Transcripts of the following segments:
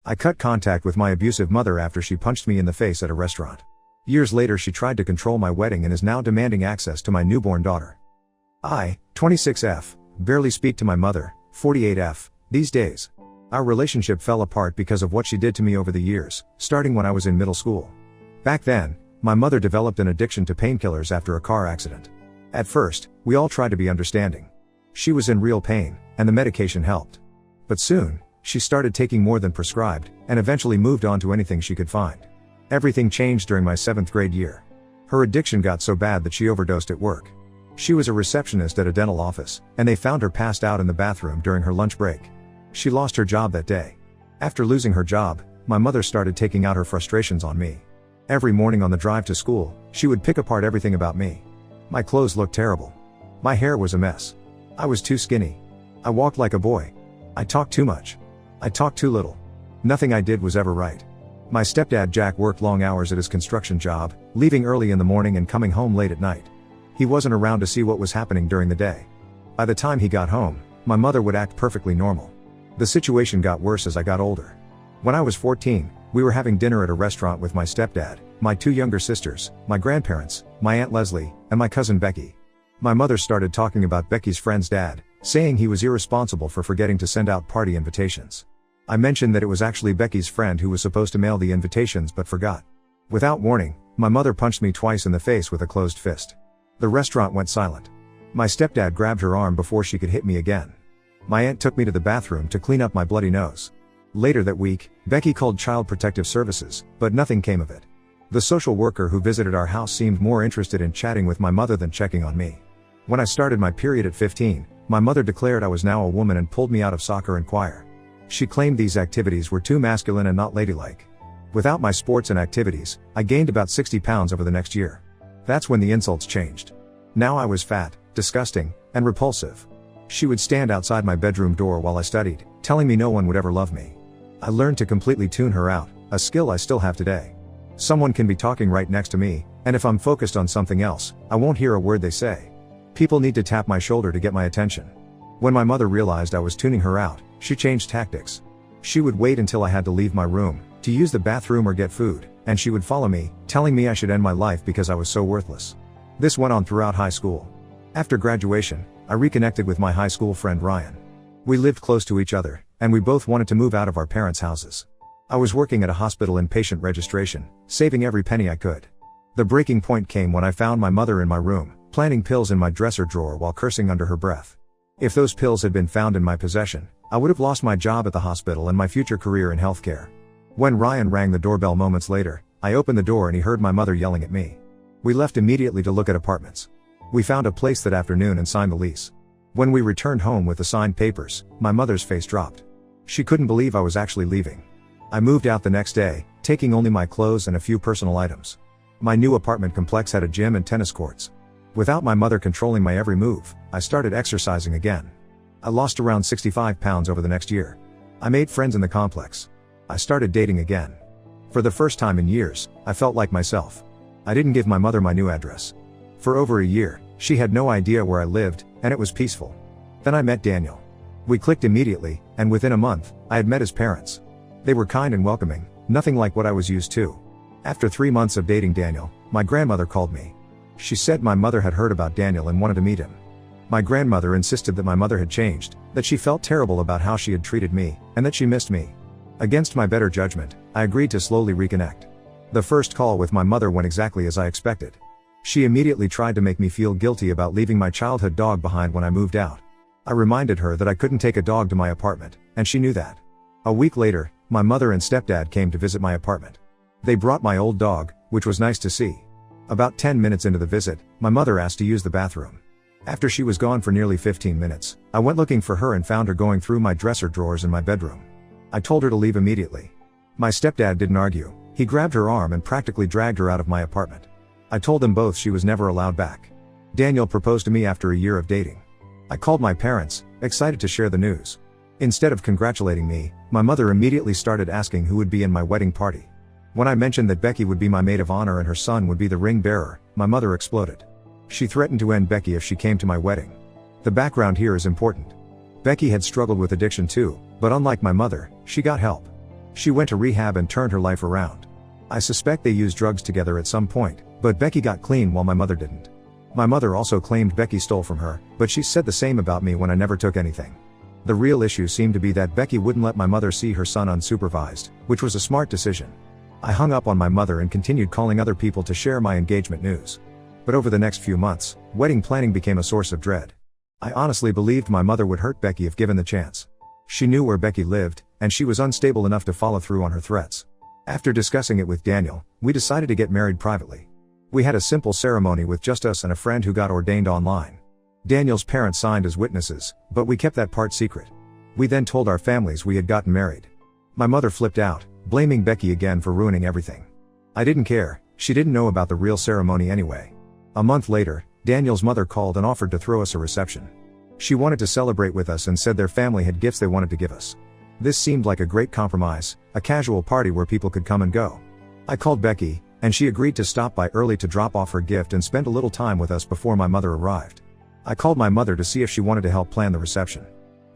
I cut contact with my abusive mother after she punched me in the face at a restaurant. Years later she tried to control my wedding and is now demanding access to my newborn daughter. I, 26F, barely speak to my mother, 48F, these days. Our relationship fell apart because of what she did to me over the years, starting when I was in middle school. Back then, my mother developed an addiction to painkillers after a car accident. At first, we all tried to be understanding. She was in real pain, and the medication helped. But soon, she started taking more than prescribed, and eventually moved on to anything she could find. Everything changed during my 7th grade year. Her addiction got so bad that she overdosed at work. She was a receptionist at a dental office, and they found her passed out in the bathroom during her lunch break. She lost her job that day. After losing her job, my mother started taking out her frustrations on me. Every morning on the drive to school, she would pick apart everything about me. My clothes looked terrible. My hair was a mess. I was too skinny. I walked like a boy. I talked too much. I talked too little. Nothing I did was ever right. My stepdad Jack worked long hours at his construction job, leaving early in the morning and coming home late at night. He wasn't around to see what was happening during the day. By the time he got home, my mother would act perfectly normal. The situation got worse as I got older. When I was 14, we were having dinner at a restaurant with my stepdad, my 2 younger sisters, my grandparents, my Aunt Leslie, and my cousin Becky. My mother started talking about Becky's friend's dad, saying he was irresponsible for forgetting to send out party invitations. I mentioned that it was actually Becky's friend who was supposed to mail the invitations but forgot. Without warning, my mother punched me twice in the face with a closed fist. The restaurant went silent. My stepdad grabbed her arm before she could hit me again. My aunt took me to the bathroom to clean up my bloody nose. Later that week, Becky called Child Protective Services, but nothing came of it. The social worker who visited our house seemed more interested in chatting with my mother than checking on me. When I started my period at 15, my mother declared I was now a woman and pulled me out of soccer and choir. She claimed these activities were too masculine and not ladylike. Without my sports and activities, I gained about 60 pounds over the next year. That's when the insults changed. Now I was fat, disgusting, and repulsive. She would stand outside my bedroom door while I studied, telling me no one would ever love me. I learned to completely tune her out, a skill I still have today. Someone can be talking right next to me, and if I'm focused on something else, I won't hear a word they say. People need to tap my shoulder to get my attention. When my mother realized I was tuning her out, she changed tactics. She would wait until I had to leave my room, to use the bathroom or get food, and she would follow me, telling me I should end my life because I was so worthless. This went on throughout high school. After graduation, I reconnected with my high school friend Ryan. We lived close to each other, and we both wanted to move out of our parents' houses. I was working at a hospital in patient registration, saving every penny I could. The breaking point came when I found my mother in my room, planting pills in my dresser drawer while cursing under her breath. If those pills had been found in my possession, I would have lost my job at the hospital and my future career in healthcare. When Ryan rang the doorbell moments later, I opened the door and he heard my mother yelling at me. We left immediately to look at apartments. We found a place that afternoon and signed the lease. When we returned home with the signed papers, my mother's face dropped. She couldn't believe I was actually leaving. I moved out the next day, taking only my clothes and a few personal items. My new apartment complex had a gym and tennis courts. Without my mother controlling my every move, I started exercising again. I lost around 65 pounds over the next year. I made friends in the complex. I started dating again. For the first time in years, I felt like myself. I didn't give my mother my new address. For over a year, she had no idea where I lived, and it was peaceful. Then I met Daniel. We clicked immediately, and within a month, I had met his parents. They were kind and welcoming, nothing like what I was used to. After 3 months of dating Daniel, my grandmother called me. She said my mother had heard about Daniel and wanted to meet him. My grandmother insisted that my mother had changed, that she felt terrible about how she had treated me, and that she missed me. Against my better judgment, I agreed to slowly reconnect. The first call with my mother went exactly as I expected. She immediately tried to make me feel guilty about leaving my childhood dog behind when I moved out. I reminded her that I couldn't take a dog to my apartment, and she knew that. A week later, my mother and stepdad came to visit my apartment. They brought my old dog, which was nice to see. About 10 minutes into the visit, my mother asked to use the bathroom. After she was gone for nearly 15 minutes, I went looking for her and found her going through my dresser drawers in my bedroom. I told her to leave immediately. My stepdad didn't argue. He grabbed her arm and practically dragged her out of my apartment. I told them both she was never allowed back. Daniel proposed to me after a year of dating. I called my parents, excited to share the news. Instead of congratulating me, my mother immediately started asking who would be in my wedding party. When I mentioned that Becky would be my maid of honor and her son would be the ring bearer, my mother exploded. She threatened to end Becky if she came to my wedding. The background here is important. Becky had struggled with addiction too, but unlike my mother, she got help. She went to rehab and turned her life around. I suspect they used drugs together at some point, but Becky got clean while my mother didn't. My mother also claimed Becky stole from her, but she said the same about me when I never took anything. The real issue seemed to be that Becky wouldn't let my mother see her son unsupervised, which was a smart decision. I hung up on my mother and continued calling other people to share my engagement news. But over the next few months, wedding planning became a source of dread. I honestly believed my mother would hurt Becky if given the chance. She knew where Becky lived, and she was unstable enough to follow through on her threats. After discussing it with Daniel, we decided to get married privately. We had a simple ceremony with just us and a friend who got ordained online. Daniel's parents signed as witnesses, but we kept that part secret. We then told our families we had gotten married. My mother flipped out, blaming Becky again for ruining everything. I didn't care, she didn't know about the real ceremony anyway. A month later, Daniel's mother called and offered to throw us a reception. She wanted to celebrate with us and said their family had gifts they wanted to give us. This seemed like a great compromise, a casual party where people could come and go. I called Becky, and she agreed to stop by early to drop off her gift and spend a little time with us before my mother arrived. I called my mother to see if she wanted to help plan the reception.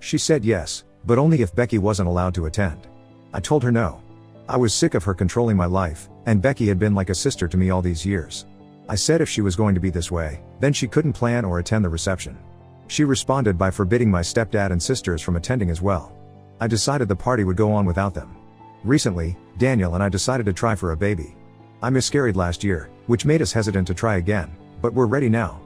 She said yes, but only if Becky wasn't allowed to attend. I told her no. I was sick of her controlling my life, and Becky had been like a sister to me all these years. I said if she was going to be this way, then she couldn't plan or attend the reception. She responded by forbidding my stepdad and sisters from attending as well. I decided the party would go on without them. Recently, Daniel and I decided to try for a baby. I miscarried last year, which made us hesitant to try again, but we're ready now.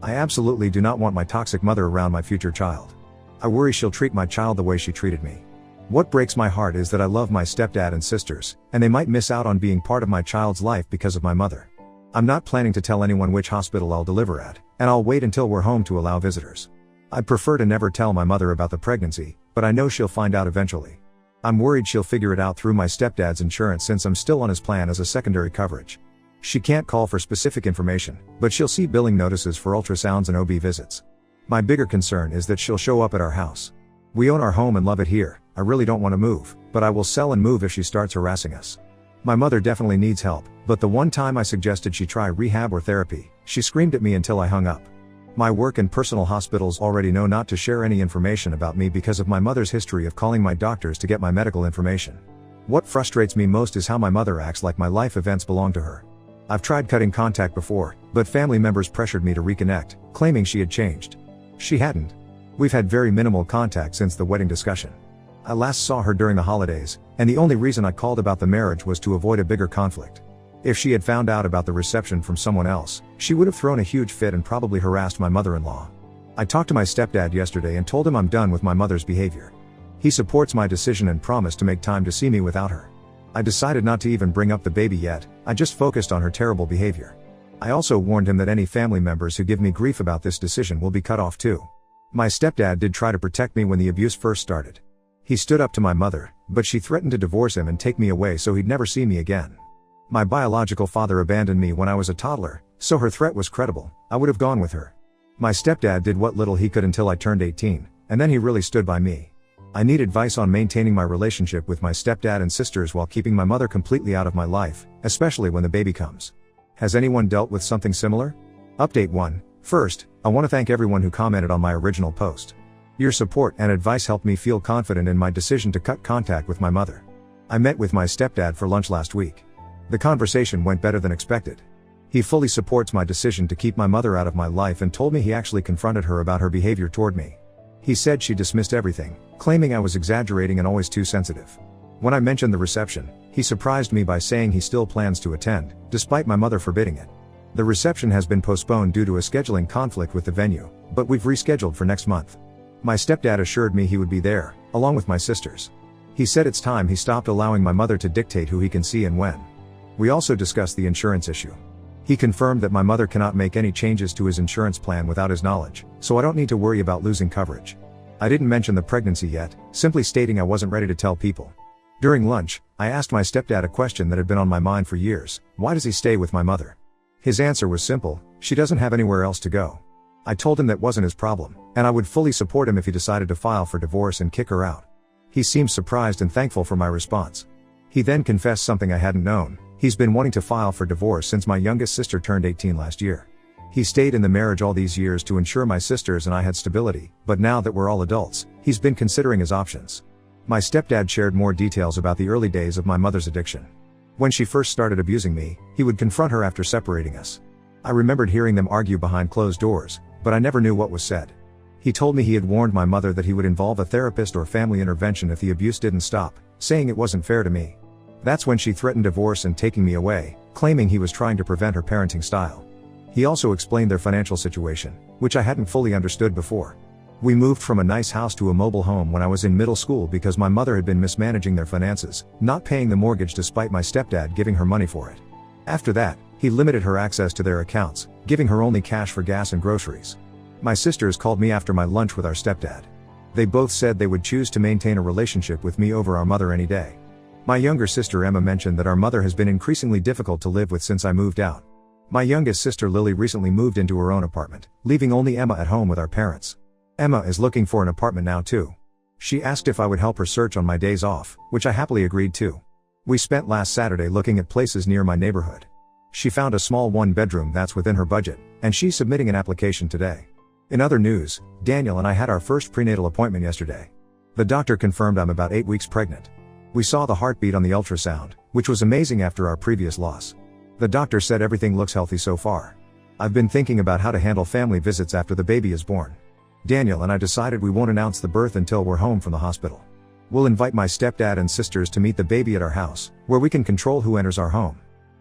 I absolutely do not want my toxic mother around my future child. I worry she'll treat my child the way she treated me. What breaks my heart is that I love my stepdad and sisters, and they might miss out on being part of my child's life because of my mother. I'm not planning to tell anyone which hospital I'll deliver at, and I'll wait until we're home to allow visitors. I'd prefer to never tell my mother about the pregnancy, but I know she'll find out eventually. I'm worried she'll figure it out through my stepdad's insurance since I'm still on his plan as a secondary coverage. She can't call for specific information, but she'll see billing notices for ultrasounds and OB visits. My bigger concern is that she'll show up at our house. We own our home and love it here. I really don't want to move, but I will sell and move if she starts harassing us. My mother definitely needs help, but the one time I suggested she try rehab or therapy, she screamed at me until I hung up. My work and personal hospitals already know not to share any information about me because of my mother's history of calling my doctors to get my medical information. What frustrates me most is how my mother acts like my life events belong to her. I've tried cutting contact before, but family members pressured me to reconnect, claiming she had changed. She hadn't. We've had very minimal contact since the wedding discussion. I last saw her during the holidays, and the only reason I called about the marriage was to avoid a bigger conflict. If she had found out about the reception from someone else, she would have thrown a huge fit and probably harassed my mother-in-law. I talked to my stepdad yesterday and told him I'm done with my mother's behavior. He supports my decision and promised to make time to see me without her. I decided not to even bring up the baby yet, I just focused on her terrible behavior. I also warned him that any family members who give me grief about this decision will be cut off too. My stepdad did try to protect me when the abuse first started. He stood up to my mother, but she threatened to divorce him and take me away so he'd never see me again. My biological father abandoned me when I was a toddler, so her threat was credible. I would have gone with her. My stepdad did what little he could until I turned 18, and then he really stood by me. I need advice on maintaining my relationship with my stepdad and sisters while keeping my mother completely out of my life, especially when the baby comes. Has anyone dealt with something similar? Update 1. First, I want to thank everyone who commented on my original post. Your support and advice helped me feel confident in my decision to cut contact with my mother. I met with my stepdad for lunch last week. The conversation went better than expected. He fully supports my decision to keep my mother out of my life and told me he actually confronted her about her behavior toward me. He said she dismissed everything, claiming I was exaggerating and always too sensitive. When I mentioned the reception, he surprised me by saying he still plans to attend, despite my mother forbidding it. The reception has been postponed due to a scheduling conflict with the venue, but we've rescheduled for next month. My stepdad assured me he would be there, along with my sisters. He said it's time he stopped allowing my mother to dictate who he can see and when. We also discussed the insurance issue. He confirmed that my mother cannot make any changes to his insurance plan without his knowledge, so I don't need to worry about losing coverage. I didn't mention the pregnancy yet, simply stating I wasn't ready to tell people. During lunch, I asked my stepdad a question that had been on my mind for years: why does he stay with my mother? His answer was simple: she doesn't have anywhere else to go. I told him that wasn't his problem, and I would fully support him if he decided to file for divorce and kick her out. He seemed surprised and thankful for my response. He then confessed something I hadn't known: he's been wanting to file for divorce since my youngest sister turned 18 last year. He stayed in the marriage all these years to ensure my sisters and I had stability, but now that we're all adults, he's been considering his options. My stepdad shared more details about the early days of my mother's addiction. When she first started abusing me, he would confront her after separating us. I remembered hearing them argue behind closed doors, but I never knew what was said. He told me he had warned my mother that he would involve a therapist or family intervention if the abuse didn't stop, saying it wasn't fair to me. That's when she threatened divorce and taking me away, claiming he was trying to prevent her parenting style. He also explained their financial situation, which I hadn't fully understood before. We moved from a nice house to a mobile home when I was in middle school because my mother had been mismanaging their finances, not paying the mortgage despite my stepdad giving her money for it. After that, he limited her access to their accounts, giving her only cash for gas and groceries. My sisters called me after my lunch with our stepdad. They both said they would choose to maintain a relationship with me over our mother any day. My younger sister Emma mentioned that our mother has been increasingly difficult to live with since I moved out. My youngest sister Lily recently moved into her own apartment, leaving only Emma at home with our parents. Emma is looking for an apartment now too. She asked if I would help her search on my days off, which I happily agreed to. We spent last Saturday looking at places near my neighborhood. She found a small one-bedroom that's within her budget, and she's submitting an application today. In other news, Daniel and I had our first prenatal appointment yesterday. The doctor confirmed I'm about 8 weeks pregnant. We saw the heartbeat on the ultrasound, which was amazing after our previous loss. The doctor said everything looks healthy so far. I've been thinking about how to handle family visits after the baby is born. Daniel and I decided we won't announce the birth until we're home from the hospital. We'll invite my stepdad and sisters to meet the baby at our house, where we can control who enters our home.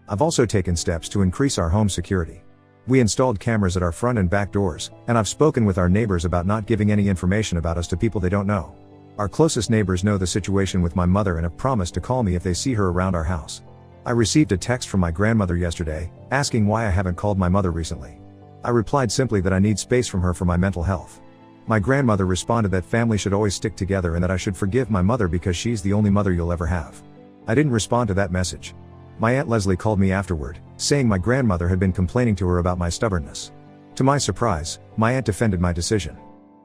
I've also taken steps to increase our home security. We installed cameras at our front and back doors, and I've spoken with our neighbors about not giving any information about us to people they don't know. Our closest neighbors know the situation with my mother and have promised to call me if they see her around our house. I received a text from my grandmother yesterday, asking why I haven't called my mother recently. I replied simply that I need space from her for my mental health. My grandmother responded that family should always stick together and that I should forgive my mother because she's the only mother you'll ever have. I didn't respond to that message. My Aunt Leslie called me afterward, saying my grandmother had been complaining to her about my stubbornness. To my surprise, my aunt defended my decision.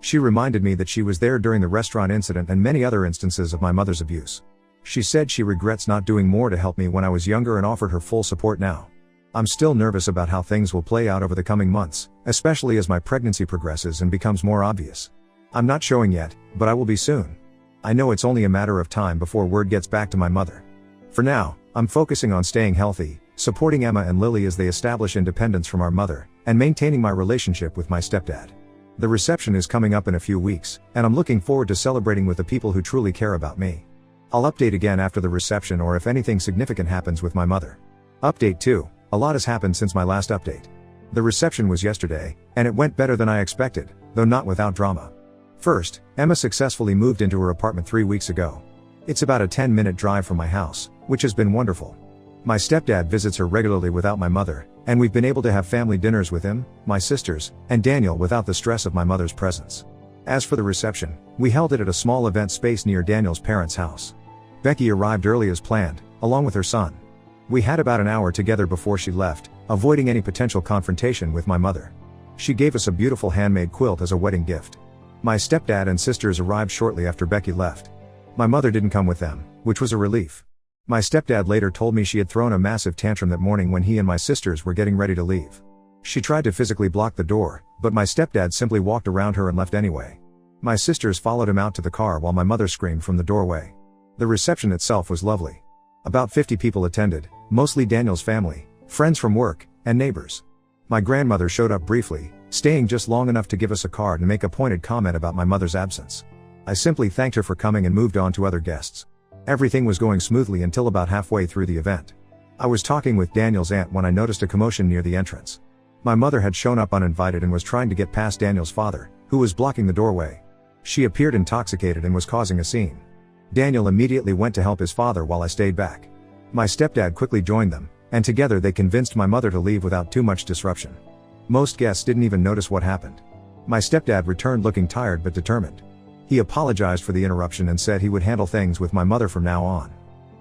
She reminded me that she was there during the restaurant incident and many other instances of my mother's abuse. She said she regrets not doing more to help me when I was younger and offered her full support now. I'm still nervous about how things will play out over the coming months, especially as my pregnancy progresses and becomes more obvious. I'm not showing yet, but I will be soon. I know it's only a matter of time before word gets back to my mother. For now, I'm focusing on staying healthy, supporting Emma and Lily as they establish independence from our mother, and maintaining my relationship with my stepdad. The reception is coming up in a few weeks, and I'm looking forward to celebrating with the people who truly care about me. I'll update again after the reception or if anything significant happens with my mother. Update 2. A lot has happened since my last update. The reception was yesterday, and it went better than I expected, though not without drama. First, Emma successfully moved into her apartment 3 weeks ago. It's about a 10-minute drive from my house, which has been wonderful. My stepdad visits her regularly without my mother, and we've been able to have family dinners with him, my sisters, and Daniel without the stress of my mother's presence. As for the reception, we held it at a small event space near Daniel's parents' house. Becky arrived early as planned, along with her son. We had about an hour together before she left, avoiding any potential confrontation with my mother. She gave us a beautiful handmade quilt as a wedding gift. My stepdad and sisters arrived shortly after Becky left. My mother didn't come with them, which was a relief. My stepdad later told me she had thrown a massive tantrum that morning when he and my sisters were getting ready to leave. She tried to physically block the door, but my stepdad simply walked around her and left anyway. My sisters followed him out to the car while my mother screamed from the doorway. The reception itself was lovely. About 50 people attended, mostly Daniel's family, friends from work, and neighbors. My grandmother showed up briefly, staying just long enough to give us a card and make a pointed comment about my mother's absence. I simply thanked her for coming and moved on to other guests. Everything was going smoothly until about halfway through the event. I was talking with Daniel's aunt when I noticed a commotion near the entrance. My mother had shown up uninvited and was trying to get past Daniel's father, who was blocking the doorway. She appeared intoxicated and was causing a scene. Daniel immediately went to help his father while I stayed back. My stepdad quickly joined them, and together they convinced my mother to leave without too much disruption. Most guests didn't even notice what happened. My stepdad returned looking tired but determined. He apologized for the interruption and said he would handle things with my mother from now on.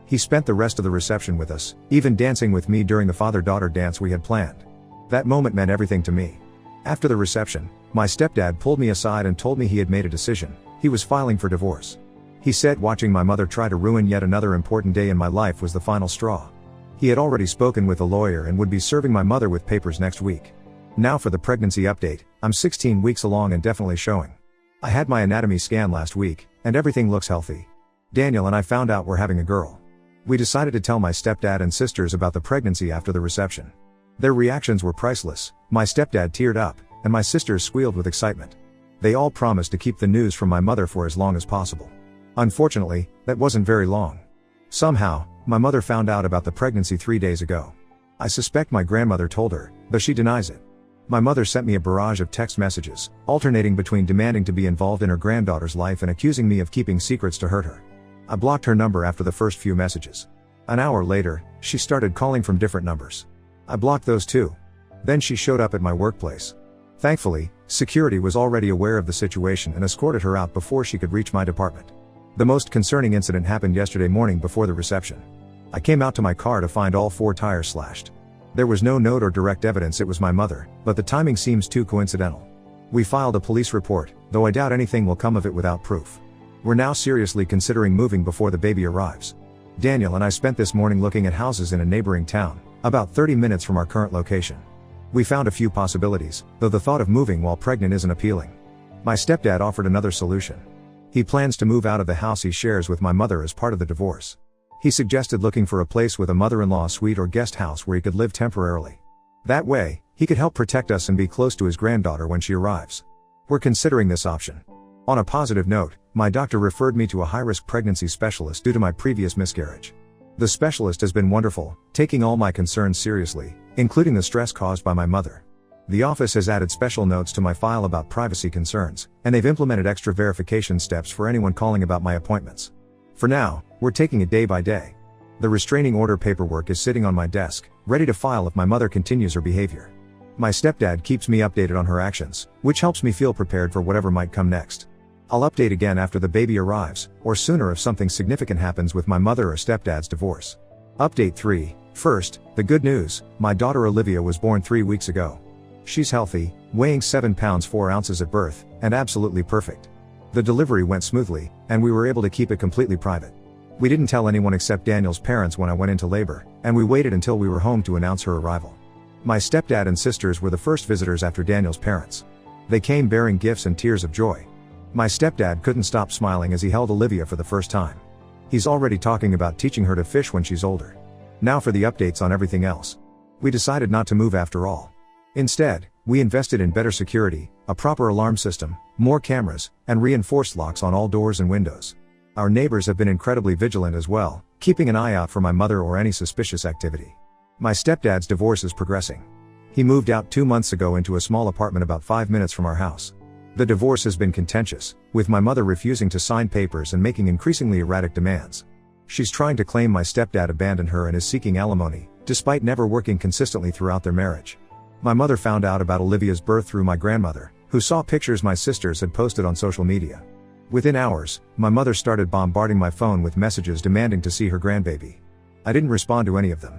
He spent the rest of the reception with us, even dancing with me during the father-daughter dance we had planned. That moment meant everything to me. After the reception, my stepdad pulled me aside and told me he had made a decision. He was filing for divorce. He said watching my mother try to ruin yet another important day in my life was the final straw. He had already spoken with a lawyer and would be serving my mother with papers next week. Now for the pregnancy update. I'm 16 weeks along and definitely showing. I had my anatomy scan last week, and everything looks healthy. Daniel and I found out we're having a girl. We decided to tell my stepdad and sisters about the pregnancy after the reception. Their reactions were priceless. My stepdad teared up, and my sisters squealed with excitement. They all promised to keep the news from my mother for as long as possible. Unfortunately, that wasn't very long. Somehow, my mother found out about the pregnancy 3 days ago. I suspect my grandmother told her, though she denies it. My mother sent me a barrage of text messages, alternating between demanding to be involved in her granddaughter's life and accusing me of keeping secrets to hurt her. I blocked her number after the first few messages. An hour later, she started calling from different numbers. I blocked those too. Then she showed up at my workplace. Thankfully, security was already aware of the situation and escorted her out before she could reach my department. The most concerning incident happened yesterday morning before the reception. I came out to my car to find all 4 tires slashed. There was no note or direct evidence it was my mother, but the timing seems too coincidental. We filed a police report, though I doubt anything will come of it without proof. We're now seriously considering moving before the baby arrives. Daniel and I spent this morning looking at houses in a neighboring town, about 30 minutes from our current location. We found a few possibilities, though the thought of moving while pregnant isn't appealing. My stepdad offered another solution. He plans to move out of the house he shares with my mother as part of the divorce. He suggested looking for a place with a mother-in-law suite or guest house where he could live temporarily. That way, he could help protect us and be close to his granddaughter when she arrives. We're considering this option. On a positive note, my doctor referred me to a high-risk pregnancy specialist due to my previous miscarriage. The specialist has been wonderful, taking all my concerns seriously, including the stress caused by my mother. The office has added special notes to my file about privacy concerns, and they've implemented extra verification steps for anyone calling about my appointments. For now, we're taking it day by day. The restraining order paperwork is sitting on my desk, ready to file if my mother continues her behavior. My stepdad keeps me updated on her actions, which helps me feel prepared for whatever might come next. I'll update again after the baby arrives, or sooner if something significant happens with my mother or stepdad's divorce. Update 3. First, the good news: my daughter Olivia was born 3 weeks ago. She's healthy, weighing 7 pounds 4 ounces at birth, and absolutely perfect. The delivery went smoothly, and we were able to keep it completely private. We didn't tell anyone except Daniel's parents when I went into labor, and we waited until we were home to announce her arrival. My stepdad and sisters were the first visitors after Daniel's parents. They came bearing gifts and tears of joy. My stepdad couldn't stop smiling as he held Olivia for the first time. He's already talking about teaching her to fish when she's older. Now for the updates on everything else. We decided not to move after all. Instead, we invested in better security, a proper alarm system, more cameras, and reinforced locks on all doors and windows. Our neighbors have been incredibly vigilant as well, keeping an eye out for my mother or any suspicious activity. My stepdad's divorce is progressing. He moved out 2 months ago into a small apartment about 5 minutes from our house. The divorce has been contentious, with my mother refusing to sign papers and making increasingly erratic demands. She's trying to claim my stepdad abandoned her and is seeking alimony, despite never working consistently throughout their marriage. My mother found out about Olivia's birth through my grandmother, who saw pictures my sisters had posted on social media. Within hours, my mother started bombarding my phone with messages demanding to see her grandbaby. I didn't respond to any of them.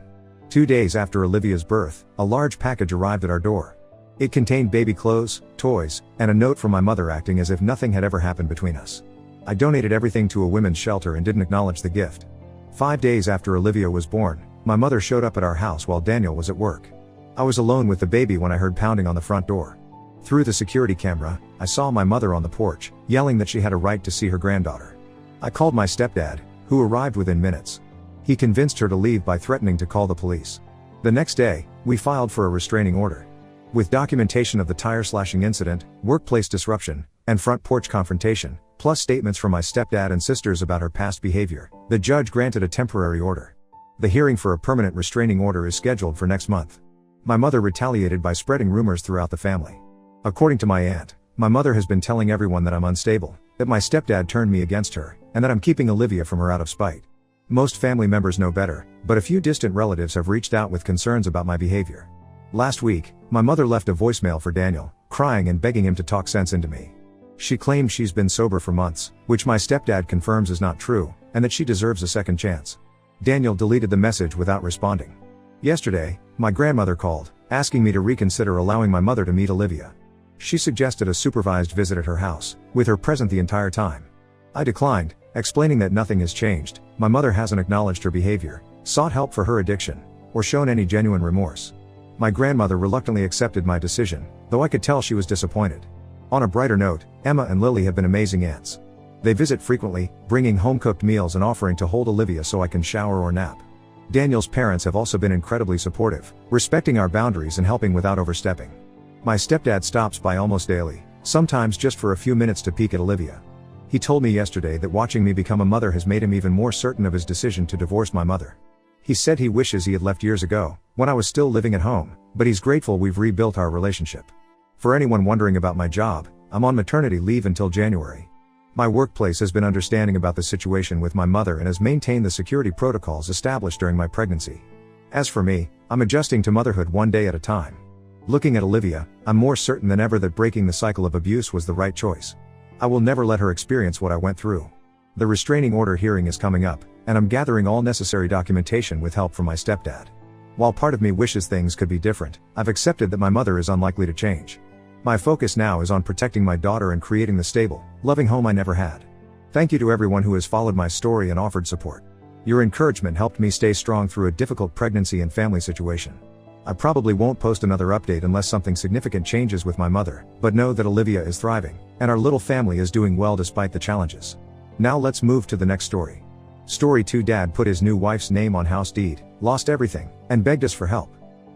2 days after Olivia's birth, a large package arrived at our door. It contained baby clothes, toys, and a note from my mother acting as if nothing had ever happened between us. I donated everything to a women's shelter and didn't acknowledge the gift. 5 days after Olivia was born, my mother showed up at our house while Daniel was at work. I was alone with the baby when I heard pounding on the front door. Through the security camera, I saw my mother on the porch, yelling that she had a right to see her granddaughter. I called my stepdad, who arrived within minutes. He convinced her to leave by threatening to call the police. The next day, we filed for a restraining order. With documentation of the tire slashing incident, workplace disruption, and front porch confrontation, plus statements from my stepdad and sisters about her past behavior, the judge granted a temporary order. The hearing for a permanent restraining order is scheduled for next month. My mother retaliated by spreading rumors throughout the family. According to my aunt, my mother has been telling everyone that I'm unstable, that my stepdad turned me against her, and that I'm keeping Olivia from her out of spite. Most family members know better, but a few distant relatives have reached out with concerns about my behavior. Last week, my mother left a voicemail for Daniel, crying and begging him to talk sense into me. She claims she's been sober for months, which my stepdad confirms is not true, and that she deserves a second chance. Daniel deleted the message without responding. Yesterday, my grandmother called, asking me to reconsider allowing my mother to meet Olivia. She suggested a supervised visit at her house, with her present the entire time. I declined, explaining that nothing has changed. My mother hasn't acknowledged her behavior, sought help for her addiction, or shown any genuine remorse. My grandmother reluctantly accepted my decision, though I could tell she was disappointed. On a brighter note, Emma and Lily have been amazing aunts. They visit frequently, bringing home-cooked meals and offering to hold Olivia so I can shower or nap. Daniel's parents have also been incredibly supportive, respecting our boundaries and helping without overstepping. My stepdad stops by almost daily, sometimes just for a few minutes to peek at Olivia. He told me yesterday that watching me become a mother has made him even more certain of his decision to divorce my mother. He said he wishes he had left years ago, when I was still living at home, but he's grateful we've rebuilt our relationship. For anyone wondering about my job, I'm on maternity leave until January. My workplace has been understanding about the situation with my mother and has maintained the security protocols established during my pregnancy. As for me, I'm adjusting to motherhood one day at a time. Looking at Olivia, I'm more certain than ever that breaking the cycle of abuse was the right choice. I will never let her experience what I went through. The restraining order hearing is coming up, and I'm gathering all necessary documentation with help from my stepdad. While part of me wishes things could be different, I've accepted that my mother is unlikely to change. My focus now is on protecting my daughter and creating the stable, loving home I never had. Thank you to everyone who has followed my story and offered support. Your encouragement helped me stay strong through a difficult pregnancy and family situation. I probably won't post another update unless something significant changes with my mother, but know that Olivia is thriving, and our little family is doing well despite the challenges. Now let's move to the next story. Story 2. Dad put his new wife's name on house deed, lost everything, and begged us for help.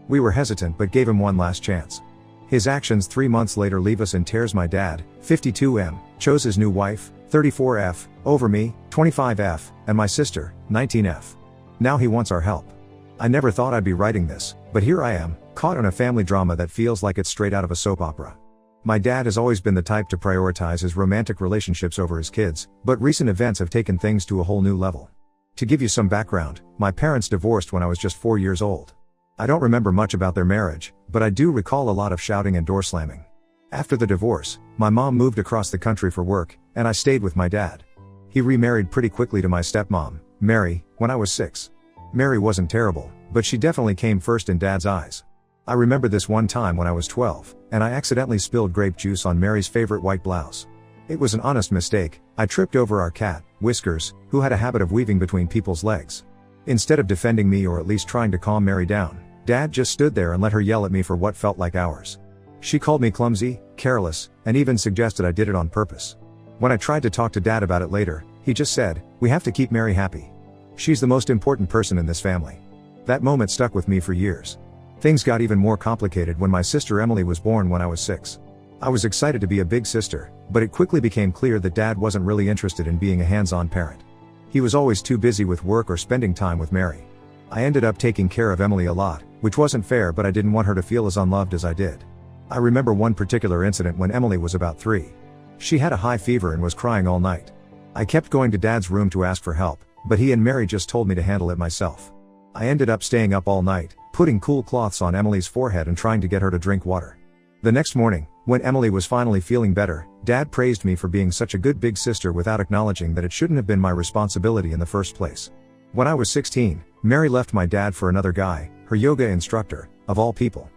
We were hesitant but gave him one last chance. His actions 3 months later leave us in tears. My dad, 52M, chose his new wife, 34F, over me, 25F, and my sister, 19F. Now he wants our help. I never thought I'd be writing this, but here I am, caught in a family drama that feels like it's straight out of a soap opera. My dad has always been the type to prioritize his romantic relationships over his kids, but recent events have taken things to a whole new level. To give you some background, my parents divorced when I was just 4 years old. I don't remember much about their marriage, but I do recall a lot of shouting and door slamming. After the divorce, my mom moved across the country for work, and I stayed with my dad. He remarried pretty quickly to my stepmom, Mary, when I was 6. Mary wasn't terrible, but she definitely came first in Dad's eyes. I remember this one time when I was 12, and I accidentally spilled grape juice on Mary's favorite white blouse. It was an honest mistake. I tripped over our cat, Whiskers, who had a habit of weaving between people's legs. Instead of defending me or at least trying to calm Mary down, Dad just stood there and let her yell at me for what felt like hours. She called me clumsy, careless, and even suggested I did it on purpose. When I tried to talk to Dad about it later, he just said, "We have to keep Mary happy. She's the most important person in this family." That moment stuck with me for years. Things got even more complicated when my sister Emily was born when I was 6. I was excited to be a big sister, but it quickly became clear that Dad wasn't really interested in being a hands-on parent. He was always too busy with work or spending time with Mary. I ended up taking care of Emily a lot, which wasn't fair, but I didn't want her to feel as unloved as I did. I remember one particular incident when Emily was about 3. She had a high fever and was crying all night. I kept going to Dad's room to ask for help, but he and Mary just told me to handle it myself. I ended up staying up all night, putting cool cloths on Emily's forehead and trying to get her to drink water. The next morning, when Emily was finally feeling better, Dad praised me for being such a good big sister without acknowledging that it shouldn't have been my responsibility in the first place. When I was 16, Mary left my dad for another guy, her yoga instructor, of all people.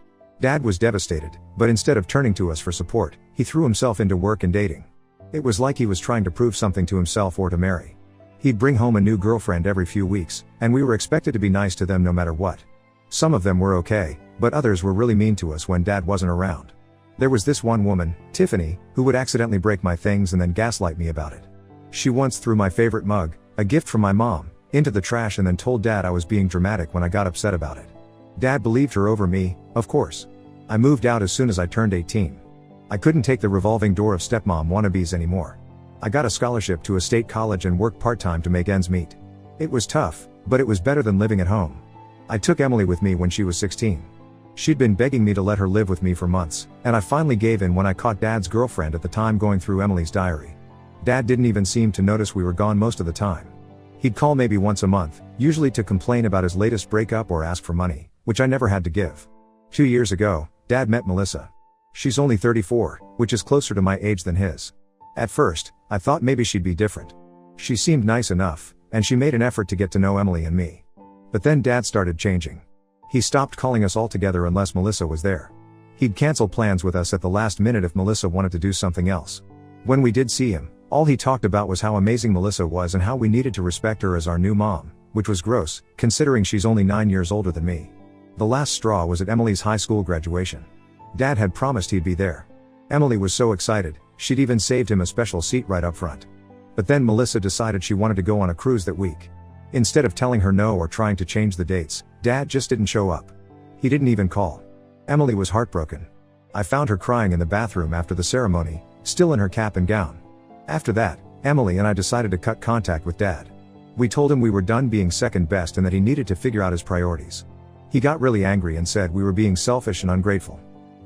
Dad was devastated, but instead of turning to us for support, he threw himself into work and dating. It was like he was trying to prove something to himself or to Mary. He'd bring home a new girlfriend every few weeks, and we were expected to be nice to them no matter what. Some of them were okay, but others were really mean to us when Dad wasn't around. There was this one woman, Tiffany, who would accidentally break my things and then gaslight me about it. She once threw my favorite mug, a gift from my mom, into the trash and then told Dad I was being dramatic when I got upset about it. Dad believed her over me, of course. I moved out as soon as I turned 18. I couldn't take the revolving door of stepmom wannabes anymore. I got a scholarship to a state college and worked part-time to make ends meet. It was tough, but it was better than living at home. I took Emily with me when she was 16. She'd been begging me to let her live with me for months, and I finally gave in when I caught Dad's girlfriend at the time going through Emily's diary. Dad didn't even seem to notice we were gone most of the time. He'd call maybe once a month, usually to complain about his latest breakup or ask for money, which I never had to give. 2 years ago, Dad met Melissa. She's only 34, which is closer to my age than his. At first, I thought maybe she'd be different. She seemed nice enough, and she made an effort to get to know Emily and me. But then Dad started changing. He stopped calling us altogether unless Melissa was there. He'd cancel plans with us at the last minute if Melissa wanted to do something else. When we did see him, all he talked about was how amazing Melissa was and how we needed to respect her as our new mom, which was gross, considering she's only 9 years older than me. The last straw was at Emily's high school graduation. Dad had promised he'd be there. Emily was so excited, she'd even saved him a special seat right up front. But then Melissa decided she wanted to go on a cruise that week. Instead of telling her no or trying to change the dates, Dad just didn't show up. He didn't even call. Emily was heartbroken. I found her crying in the bathroom after the ceremony, still in her cap and gown. After that, Emily and I decided to cut contact with Dad. We told him we were done being second best and that he needed to figure out his priorities. He got really angry and said we were being selfish and ungrateful.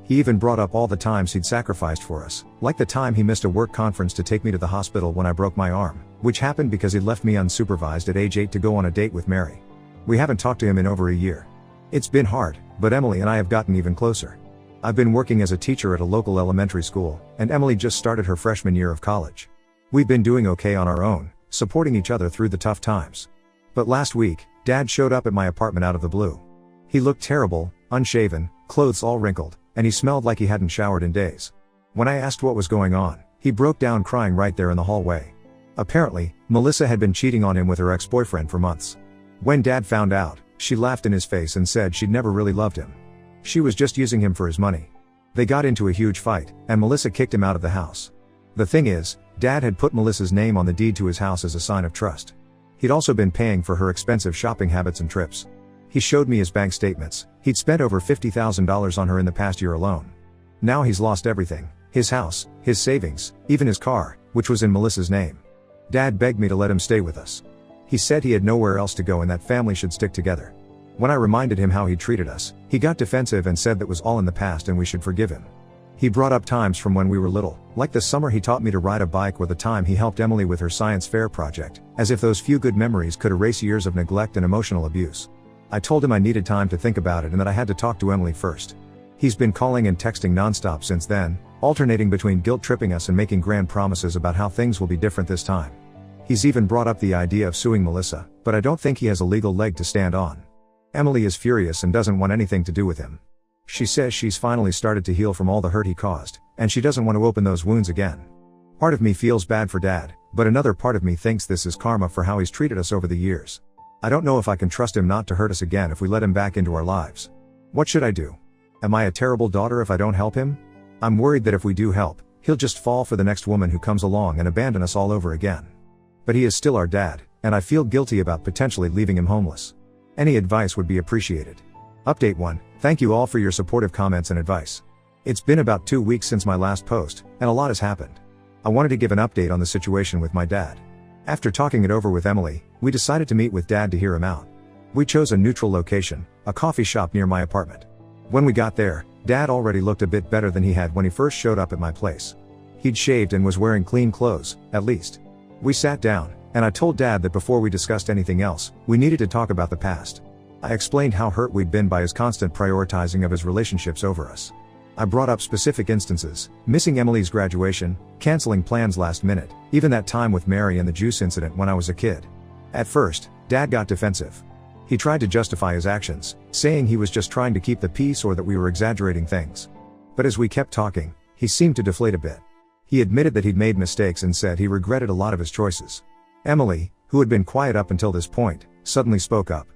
He even brought up all the times he'd sacrificed for us, like the time he missed a work conference to take me to the hospital when I broke my arm, which happened because he'd left me unsupervised at age 8 to go on a date with Mary. We haven't talked to him in over a year. It's been hard, but Emily and I have gotten even closer. I've been working as a teacher at a local elementary school, and Emily just started her freshman year of college. We've been doing okay on our own, supporting each other through the tough times. But last week, Dad showed up at my apartment out of the blue. He looked terrible, unshaven, clothes all wrinkled, and he smelled like he hadn't showered in days. When I asked what was going on, he broke down crying right there in the hallway. Apparently, Melissa had been cheating on him with her ex-boyfriend for months. When Dad found out, she laughed in his face and said she'd never really loved him. She was just using him for his money. They got into a huge fight, and Melissa kicked him out of the house. The thing is, Dad had put Melissa's name on the deed to his house as a sign of trust. He'd also been paying for her expensive shopping habits and trips. He showed me his bank statements. He'd spent over $50,000 on her in the past year alone. Now he's lost everything: his house, his savings, even his car, which was in Melissa's name. Dad begged me to let him stay with us. He said he had nowhere else to go and that family should stick together. When I reminded him how he treated us, he got defensive and said that was all in the past and we should forgive him. He brought up times from when we were little, like the summer he taught me to ride a bike or the time he helped Emily with her science fair project, as if those few good memories could erase years of neglect and emotional abuse. I told him I needed time to think about it and that I had to talk to Emily first. He's been calling and texting nonstop since then, alternating between guilt-tripping us and making grand promises about how things will be different this time. He's even brought up the idea of suing Melissa, but I don't think he has a legal leg to stand on. Emily is furious and doesn't want anything to do with him. She says she's finally started to heal from all the hurt he caused, and she doesn't want to open those wounds again. Part of me feels bad for Dad, but another part of me thinks this is karma for how he's treated us over the years. I don't know if I can trust him not to hurt us again if we let him back into our lives. What should I do? Am I a terrible daughter if I don't help him? I'm worried that if we do help, he'll just fall for the next woman who comes along and abandon us all over again. But he is still our dad, and I feel guilty about potentially leaving him homeless. Any advice would be appreciated. Update 1. Thank you all for your supportive comments and advice. It's been about 2 weeks since my last post, and a lot has happened. I wanted to give an update on the situation with my dad. After talking it over with Emily, we decided to meet with Dad to hear him out. We chose a neutral location, a coffee shop near my apartment. When we got there, Dad already looked a bit better than he had when he first showed up at my place. He'd shaved and was wearing clean clothes, at least. We sat down, and I told Dad that before we discussed anything else, we needed to talk about the past. I explained how hurt we'd been by his constant prioritizing of his relationships over us. I brought up specific instances: missing Emily's graduation, canceling plans last minute, even that time with Mary and the juice incident when I was a kid. At first, Dad got defensive. He tried to justify his actions, saying he was just trying to keep the peace or that we were exaggerating things. But as we kept talking, he seemed to deflate a bit. He admitted that he'd made mistakes and said he regretted a lot of his choices. Emily, who had been quiet up until this point, suddenly spoke up.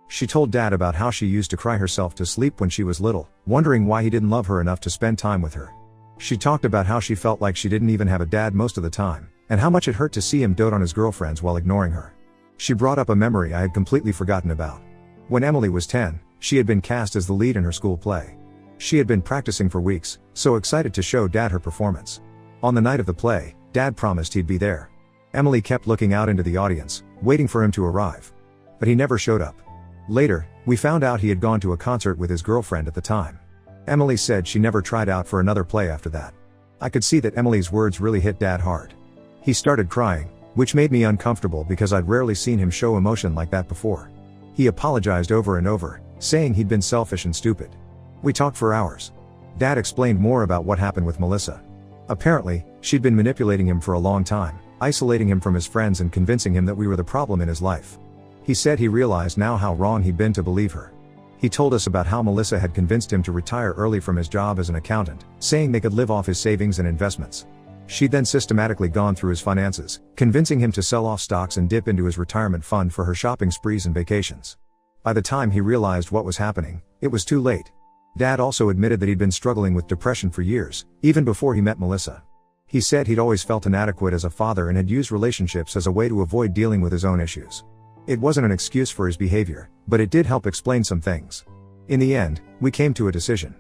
She told Dad about how she used to cry herself to sleep when she was little, wondering why he didn't love her enough to spend time with her. She talked about how she felt like she didn't even have a dad most of the time, and how much it hurt to see him dote on his girlfriends while ignoring her. She brought up a memory I had completely forgotten about. When Emily was 10, she had been cast as the lead in her school play. She had been practicing for weeks, so excited to show Dad her performance. On the night of the play, Dad promised he'd be there. Emily kept looking out into the audience, waiting for him to arrive. But he never showed up. Later, we found out he had gone to a concert with his girlfriend at the time. Emily said she never tried out for another play after that. I could see that Emily's words really hit Dad hard. He started crying, which made me uncomfortable because I'd rarely seen him show emotion like that before. He apologized over and over, saying he'd been selfish and stupid. We talked for hours. Dad explained more about what happened with Melissa. Apparently, she'd been manipulating him for a long time, isolating him from his friends and convincing him that we were the problem in his life. He said he realized now how wrong he'd been to believe her. He told us about how Melissa had convinced him to retire early from his job as an accountant, saying they could live off his savings and investments. She'd then systematically gone through his finances, convincing him to sell off stocks and dip into his retirement fund for her shopping sprees and vacations. By the time he realized what was happening, it was too late. Dad also admitted that he'd been struggling with depression for years, even before he met Melissa. He said he'd always felt inadequate as a father and had used relationships as a way to avoid dealing with his own issues. It wasn't an excuse for his behavior, but it did help explain some things. In the end, we came to a decision.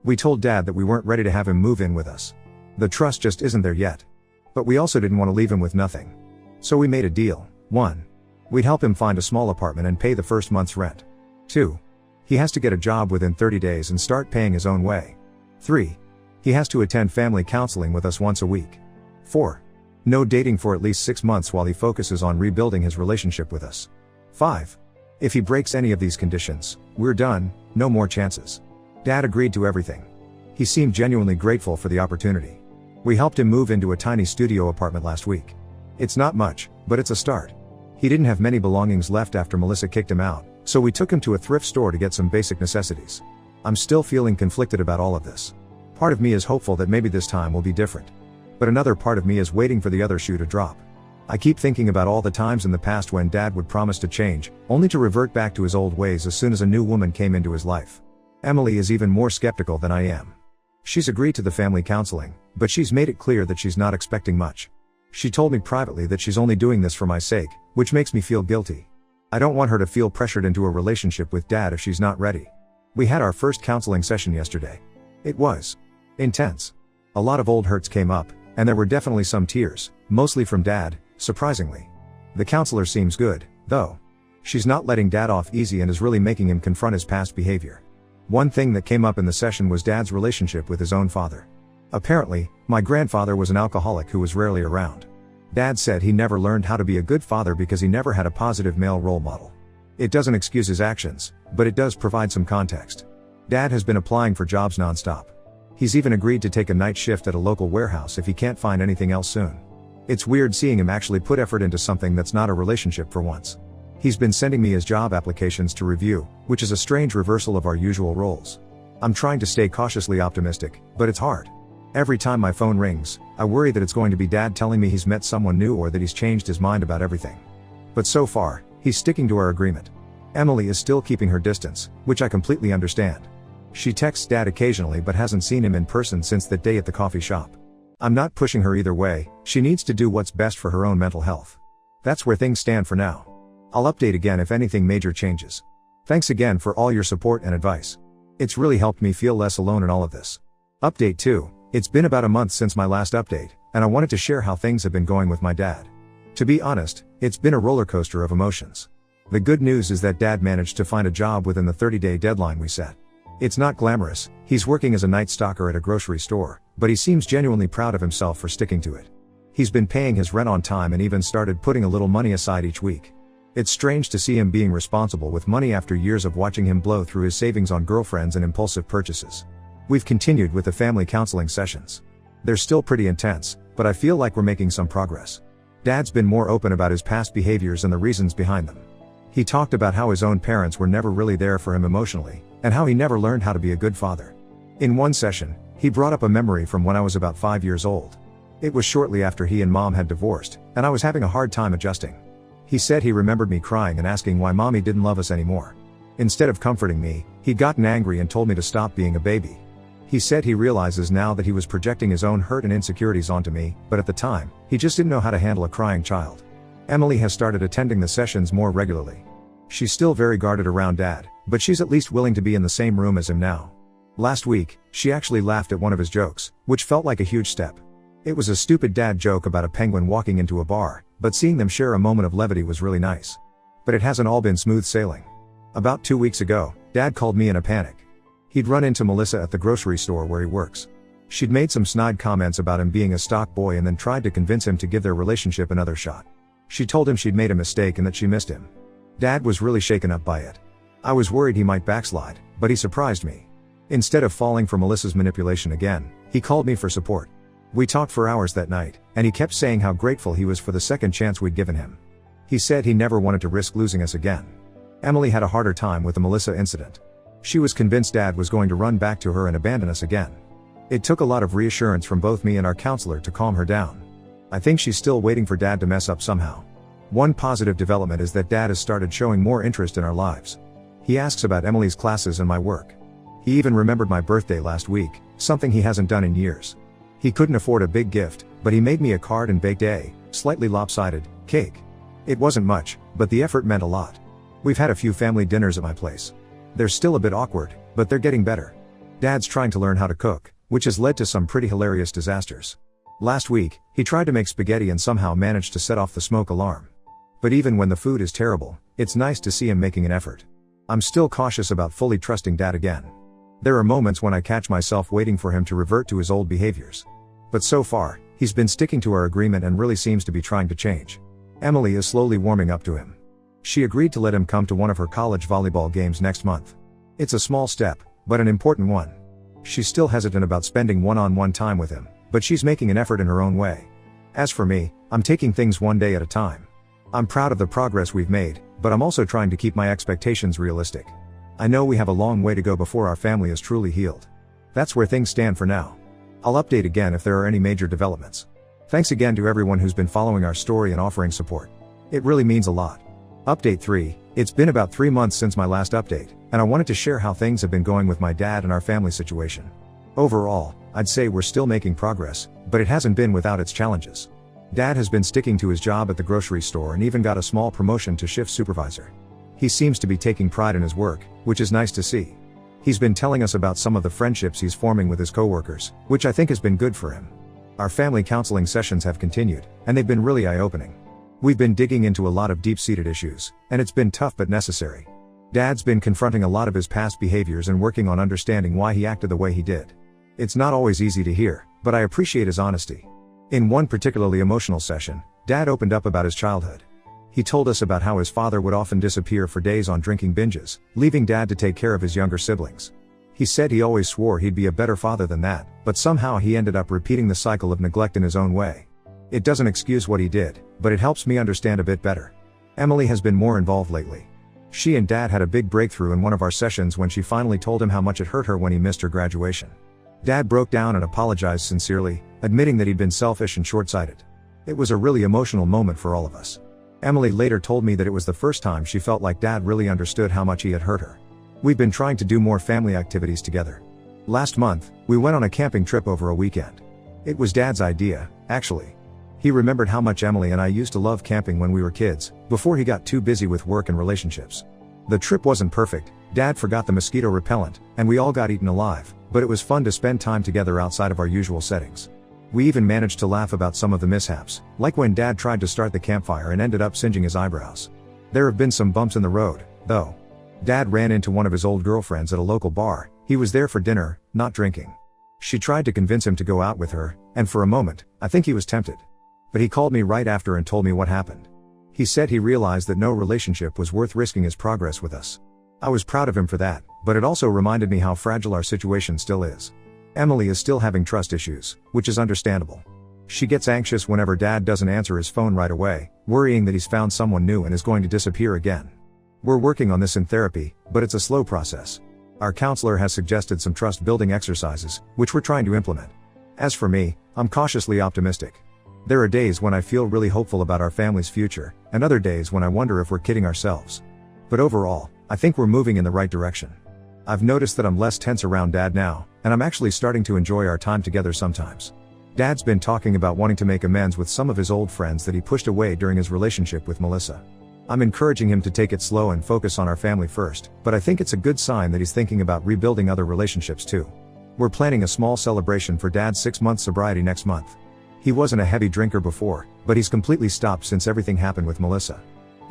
We told Dad that we weren't ready to have him move in with us. The trust just isn't there yet. But we also didn't want to leave him with nothing. So we made a deal. 1. We'd help him find a small apartment and pay the first month's rent. 2. He has to get a job within 30 days and start paying his own way. 3. He has to attend family counseling with us once a week. 4. No dating for at least 6 months while he focuses on rebuilding his relationship with us. 5. If he breaks any of these conditions, we're done, no more chances. Dad agreed to everything. He seemed genuinely grateful for the opportunity. We helped him move into a tiny studio apartment last week. It's not much, but it's a start. He didn't have many belongings left after Melissa kicked him out, so we took him to a thrift store to get some basic necessities. I'm still feeling conflicted about all of this. Part of me is hopeful that maybe this time will be different. But another part of me is waiting for the other shoe to drop. I keep thinking about all the times in the past when Dad would promise to change, only to revert back to his old ways as soon as a new woman came into his life. Emily is even more skeptical than I am. She's agreed to the family counseling, but she's made it clear that she's not expecting much. She told me privately that she's only doing this for my sake, which makes me feel guilty. I don't want her to feel pressured into a relationship with Dad if she's not ready. We had our first counseling session yesterday. It was intense. A lot of old hurts came up, and there were definitely some tears, mostly from Dad, surprisingly. The counselor seems good, though. She's not letting Dad off easy and is really making him confront his past behavior. One thing that came up in the session was Dad's relationship with his own father. Apparently, my grandfather was an alcoholic who was rarely around. Dad said he never learned how to be a good father because he never had a positive male role model. It doesn't excuse his actions, but it does provide some context. Dad has been applying for jobs nonstop. He's even agreed to take a night shift at a local warehouse if he can't find anything else soon. It's weird seeing him actually put effort into something that's not a relationship for once. He's been sending me his job applications to review, which is a strange reversal of our usual roles. I'm trying to stay cautiously optimistic, but it's hard. Every time my phone rings, I worry that it's going to be Dad telling me he's met someone new or that he's changed his mind about everything. But so far, he's sticking to our agreement. Emily is still keeping her distance, which I completely understand. She texts Dad occasionally but hasn't seen him in person since that day at the coffee shop. I'm not pushing her either way, she needs to do what's best for her own mental health. That's where things stand for now. I'll update again if anything major changes. Thanks again for all your support and advice. It's really helped me feel less alone in all of this. Update 2. It's been about a month since my last update, and I wanted to share how things have been going with my dad. To be honest, it's been a roller coaster of emotions. The good news is that Dad managed to find a job within the 30-day deadline we set. It's not glamorous, he's working as a night stalker at a grocery store, but he seems genuinely proud of himself for sticking to it. He's been paying his rent on time and even started putting a little money aside each week. It's strange to see him being responsible with money after years of watching him blow through his savings on girlfriends and impulsive purchases. We've continued with the family counseling sessions. They're still pretty intense, but I feel like we're making some progress. Dad's been more open about his past behaviors and the reasons behind them. He talked about how his own parents were never really there for him emotionally, and how he never learned how to be a good father. In one session, he brought up a memory from when I was about 5 years old. It was shortly after he and Mom had divorced, and I was having a hard time adjusting. He said he remembered me crying and asking why Mommy didn't love us anymore. Instead of comforting me, he'd gotten angry and told me to stop being a baby. He said he realizes now that he was projecting his own hurt and insecurities onto me, but at the time, he just didn't know how to handle a crying child. Emily has started attending the sessions more regularly. She's still very guarded around Dad, but she's at least willing to be in the same room as him now. Last week, she actually laughed at one of his jokes, which felt like a huge step. It was a stupid dad joke about a penguin walking into a bar, but seeing them share a moment of levity was really nice. But it hasn't all been smooth sailing. About 2 weeks ago, Dad called me in a panic. He'd run into Melissa at the grocery store where he works. She'd made some snide comments about him being a stock boy and then tried to convince him to give their relationship another shot. She told him she'd made a mistake and that she missed him. Dad was really shaken up by it. I was worried he might backslide, but he surprised me. Instead of falling for Melissa's manipulation again, he called me for support. We talked for hours that night, and he kept saying how grateful he was for the second chance we'd given him. He said he never wanted to risk losing us again. Emily had a harder time with the Melissa incident. She was convinced Dad was going to run back to her and abandon us again. It took a lot of reassurance from both me and our counselor to calm her down. I think she's still waiting for Dad to mess up somehow. One positive development is that Dad has started showing more interest in our lives. He asks about Emily's classes and my work. He even remembered my birthday last week, something he hasn't done in years. He couldn't afford a big gift, but he made me a card and baked a, slightly lopsided, cake. It wasn't much, but the effort meant a lot. We've had a few family dinners at my place. They're still a bit awkward, but they're getting better. Dad's trying to learn how to cook, which has led to some pretty hilarious disasters. Last week, he tried to make spaghetti and somehow managed to set off the smoke alarm. But even when the food is terrible, it's nice to see him making an effort. I'm still cautious about fully trusting Dad again. There are moments when I catch myself waiting for him to revert to his old behaviors. But so far, he's been sticking to our agreement and really seems to be trying to change. Emily is slowly warming up to him. She agreed to let him come to one of her college volleyball games next month. It's a small step, but an important one. She's still hesitant about spending one-on-one time with him, but she's making an effort in her own way. As for me, I'm taking things one day at a time. I'm proud of the progress we've made, but I'm also trying to keep my expectations realistic. I know we have a long way to go before our family is truly healed. That's where things stand for now. I'll update again if there are any major developments. Thanks again to everyone who's been following our story and offering support. It really means a lot. Update 3, it's been about 3 months since my last update, and I wanted to share how things have been going with my dad and our family situation. Overall, I'd say we're still making progress, but it hasn't been without its challenges. Dad has been sticking to his job at the grocery store and even got a small promotion to shift supervisor. He seems to be taking pride in his work, which is nice to see. He's been telling us about some of the friendships he's forming with his coworkers, which I think has been good for him. Our family counseling sessions have continued, and they've been really eye-opening. We've been digging into a lot of deep-seated issues, and it's been tough but necessary. Dad's been confronting a lot of his past behaviors and working on understanding why he acted the way he did. It's not always easy to hear, but I appreciate his honesty. In one particularly emotional session, Dad opened up about his childhood. He told us about how his father would often disappear for days on drinking binges, leaving Dad to take care of his younger siblings. He said he always swore he'd be a better father than that, but somehow he ended up repeating the cycle of neglect in his own way. It doesn't excuse what he did, but it helps me understand a bit better. Emily has been more involved lately. She and Dad had a big breakthrough in one of our sessions when she finally told him how much it hurt her when he missed her graduation. Dad broke down and apologized sincerely, admitting that he'd been selfish and short-sighted. It was a really emotional moment for all of us. Emily later told me that it was the first time she felt like Dad really understood how much he had hurt her. We've been trying to do more family activities together. Last month, we went on a camping trip over a weekend. It was Dad's idea, actually. He remembered how much Emily and I used to love camping when we were kids, before he got too busy with work and relationships. The trip wasn't perfect, Dad forgot the mosquito repellent, and we all got eaten alive, but it was fun to spend time together outside of our usual settings. We even managed to laugh about some of the mishaps, like when Dad tried to start the campfire and ended up singeing his eyebrows. There have been some bumps in the road, though. Dad ran into one of his old girlfriends at a local bar. He was there for dinner, not drinking. She tried to convince him to go out with her, and for a moment, I think he was tempted. But he called me right after and told me what happened. He said he realized that no relationship was worth risking his progress with us. I was proud of him for that, but it also reminded me how fragile our situation still is. Emily is still having trust issues, which is understandable. She gets anxious whenever Dad doesn't answer his phone right away, worrying that he's found someone new and is going to disappear again. We're working on this in therapy, but it's a slow process. Our counselor has suggested some trust-building exercises, which we're trying to implement. As for me, I'm cautiously optimistic. There are days when I feel really hopeful about our family's future, and other days when I wonder if we're kidding ourselves. But overall, I think we're moving in the right direction. I've noticed that I'm less tense around Dad now, and I'm actually starting to enjoy our time together sometimes. Dad's been talking about wanting to make amends with some of his old friends that he pushed away during his relationship with Melissa. I'm encouraging him to take it slow and focus on our family first, but I think it's a good sign that he's thinking about rebuilding other relationships too. We're planning a small celebration for Dad's 6-month sobriety next month. He wasn't a heavy drinker before, but he's completely stopped since everything happened with Melissa.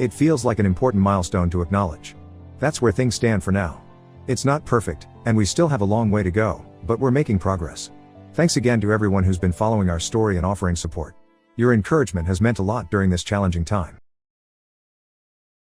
It feels like an important milestone to acknowledge. That's where things stand for now. It's not perfect, and we still have a long way to go, but we're making progress. Thanks again to everyone who's been following our story and offering support. Your encouragement has meant a lot during this challenging time.